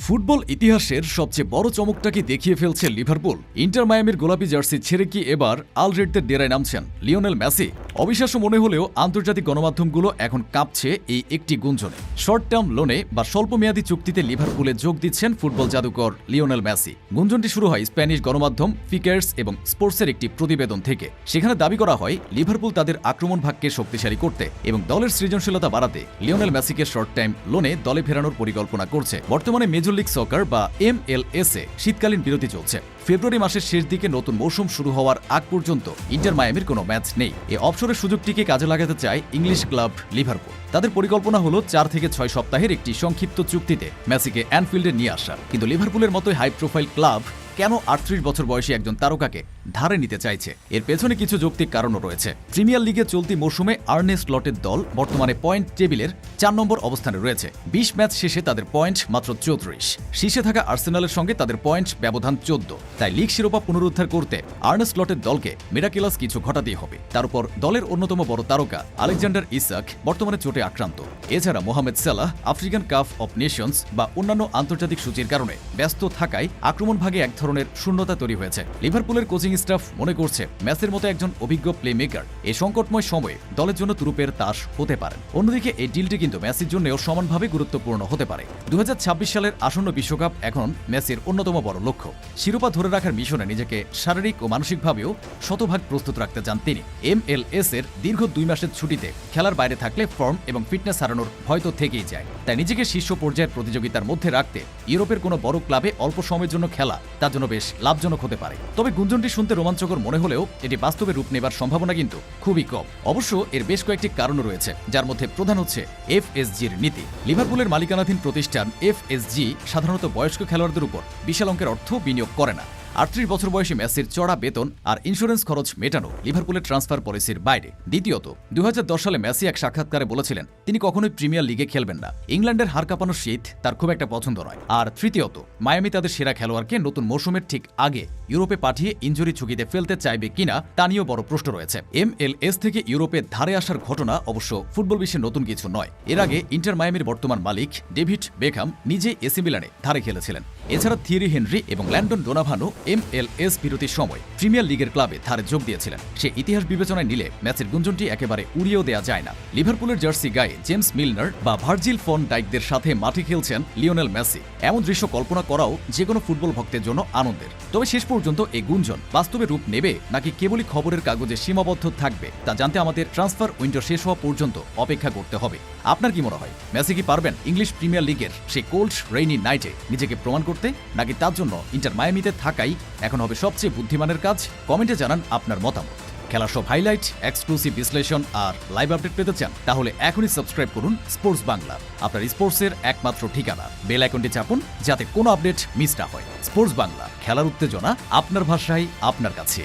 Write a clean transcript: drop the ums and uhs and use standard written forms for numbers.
Football ইতিহাসের সবচেয়ে বড় চমকটাকে দেখিয়ে ফেলছে লিভারপুল। ইন্টার মায়ামির গোলাপি জার্সি ছেড়ে কি এবার আল রেডদের ডেরায় নামছেন লিওনেল মেসি? অবিশ্বাস্য মনে হলেও আন্তর্জাতিক গণমাধ্যমগুলো এখন কাঁপছে এই একটি গুঞ্জনে। শর্ট টার্ম লোনে বা স্বল্পমেয়াদী চুক্তিতে লিভারপুলে যোগ দিচ্ছেন ফুটবল জাদুকর লিওনেল মেসি। গুঞ্জনটি শুরু হয় স্প্যানিশ গণমাধ্যম ফিকার্স এবং স্পোর্টসের একটি প্রতিবেদন থেকে। সেখানে দাবি করা হয় লিভারপুল তাদের আক্রমণ ভাগকে শক্তিশালী করতে এবং দলের সৃজনশীলতা বাড়াতে লিওনেল মেসিকে শর্ট টাইম লোনে দলে ফেরানোর পরিকল্পনা করছে। বর্তমানে মেজর লিগ সকার বা MLS এ শীতকালীন বিরতি চলছে। ফেব্রুয়ারি মাসের শেষ দিকে নতুন মৌসুম শুরু হওয়ার আগ পর্যন্ত ইন্টার মায়ামির কোনো ম্যাচ নেই। এই অবসরের সুযোগটিকে কাজে লাগাতে চায় ইংলিশ ক্লাব লিভারপুল। তাদের পরিকল্পনা হলো 4 থেকে 6 সপ্তাহের একটি সংক্ষিপ্ত চুক্তিতে মেসিকে অ্যানফিল্ডে নিয়ে আসা। কিন্তু লিভারপুলের মতোই হাই প্রোফাইল ক্লাব কেন 38 বছর বয়সী একজন তারকাকে ধারে নিতে চাইছে? এর পেছনে কিছু যৌক্তিক কারণও রয়েছে। প্রিমিয়ার লিগে চলতি মৌসুমে আর্নে স্লটের দল বর্তমানে পয়েন্ট টেবিলের 4 নম্বর অবস্থানে রয়েছে। 20 ম্যাচ শেষে তাদের পয়েন্ট মাত্র 34। শীর্ষে থাকা আর্সেনালের সঙ্গে তাদের পয়েন্ট ব্যবধান 14। তাই লিগ শিরোপা পুনরুদ্ধার করতে আর্নে স্লটের দলকে মিরাকিলাস কিছু ঘটাতেই হবে। তার উপর দলের অন্যতম বড় তারকা আলেকজান্ডার ইসাক বর্তমানে চোটে আক্রান্ত। এছাড়া Mohamed Salah African cup of Nations বা অন্যান্য আন্তর্জাতিক সূচির কারণে ব্যস্ত থাকায় আক্রমণ ভাগে এক ধরনের শূন্যতা তৈরি হয়েছে। লিভারপুলের কোচিং স্টাফ মনে করছে মেসির মতো একজন অভিজ্ঞ প্লে মেকার এই সংকটময় সময়ে দলের জন্য তুরুপের তাস হতে পারেন। অন্যদিকে এই ডিলটি কিন্তু মেসির জন্যও সমানভাবে গুরুত্বপূর্ণ হতে পারে। 2026 সালের আসন্ন বিশ্বকাপ এখন মেসির অন্যতম বড় লক্ষ্য। শিরোপা ধরে রাখার মিশনে নিজেকে শারীরিক ও মানসিকভাবেও শতভাগ প্রস্তুত রাখতে চান তিনি। MLS এর দীর্ঘ 2 মাসের ছুটিতে খেলার বাইরে থাকলে ফর্ম এবং ফিটনেস হারানোর ভয় তো থেকেই যায়। তাই নিজেকে শীর্ষ পর্যায়ের প্রতিযোগিতার মধ্যে রাখতে ইউরোপের কোনো বড় ক্লাবে অল্প সময়ের জন্য খেলা তার জন্য বেশ লাভজনক হতে পারে। তবে গুঞ্জনটি শুনতে রোমাঞ্চকর মনে হলেও এটি বাস্তবে রূপ নেবার সম্ভাবনা কিন্তু খুবই কম। অবশ্য এর বেশ কয়েকটি কারণ রয়েছে, যার মধ্যে প্রধান হচ্ছে FSG'র নীতি। লিভারপুলের মালিকানাধীন প্রতিষ্ঠান FSG সাধারণত বয়স্ক খেলোয়াড়দের উপর বিশাল অঙ্কের অর্থ বিনিয়োগ করে না। 38 বছর বয়সী মেসির চড়া বেতন আর ইন্স্যুরেন্স খরচ মেটানো লিভারপুলের ট্রান্সফার পলিসির বাইরে। দ্বিতীয়ত, 2010 সালে মেসি এক সাক্ষাৎকারে বলেছিলেন তিনি কখনোই প্রিমিয়ার লিগে খেলবেন না। ইংল্যান্ডের হাড় কাঁপানো শীত তার খুব একটা পছন্দ নয়। আর তৃতীয়ত, মায়ামি তাদের সেরা খেলোয়াড়কে নতুন মৌসুমের ঠিক আগে ইউরোপে পাঠিয়ে ইনজুরি ঝুঁকিতে ফেলতে চাইবে কিনা তা নিয়েও বড় প্রশ্ন রয়েছে। MLS থেকে ইউরোপে ধারে আসার ঘটনা অবশ্য ফুটবল বিশ্বে নতুন কিছু নয়। এর আগে ইন্টার মায়ামির বর্তমান মালিক ডেভিড বেকহাম নিজে এসি মিলানে ধারে খেলেছিলেন। এছাড়া থিয়েরি হেনরি এবং ল্যান্ডন ডোনাভানো MLS বিরতির সময় প্রিমিয়ার লিগের ক্লাবে ধারে যোগ দিয়েছিলেন। সে ইতিহাস বিবেচনায় নিলে ম্যাচের গুঞ্জনটি একেবারে উড়িয়েও দেওয়া যায় না। লিভারপুলের জার্সি গায়ে জেমস মিলনার বা ভার্জিল ফন ডাইকদের সাথে মাঠে খেলছেন লিওনেল মেসি। এমন দৃশ্য কল্পনা করাও যে কোনো ফুটবল ভক্তের জন্য আনন্দের। তবে শেষ পর্যন্ত এই গুঞ্জন বাস্তবে রূপ নেবে নাকি কেবলই খবরের কাগজে সীমাবদ্ধ থাকবে তা জানতে আমাদের ট্রান্সফার উইন্ডো শেষ হওয়া পর্যন্ত অপেক্ষা করতে হবে। আপনার কি মনে হয়, মেসি কি পারবেন ইংলিশ প্রিমিয়ার লিগের সেই কোল্ড রেইনি নাইটে নিজেকে প্রমাণ করতে, নাকি তার জন্য ইন্টার মায়ামিতে থাকাই এখন হবে সবচেয়ে বুদ্ধিমানের কাজ? কমেন্টে জানান আপনার মতামত। খেলার সব হাইলাইট, এক্সক্লুসিভ বিশ্লেষণ আর লাইভ আপডেট পেতে চান তাহলে এখনই সাবস্ক্রাইব করুন স্পোর্টস বাংলা, আপনার স্পোর্টসের একমাত্র ঠিকানা। বেল আইকনটি চাপুন যাতে কোনো আপডেট মিস না হয়। স্পোর্টস বাংলা, খেলার উত্তেজনা আপনার ভাষায় আপনার কাছে।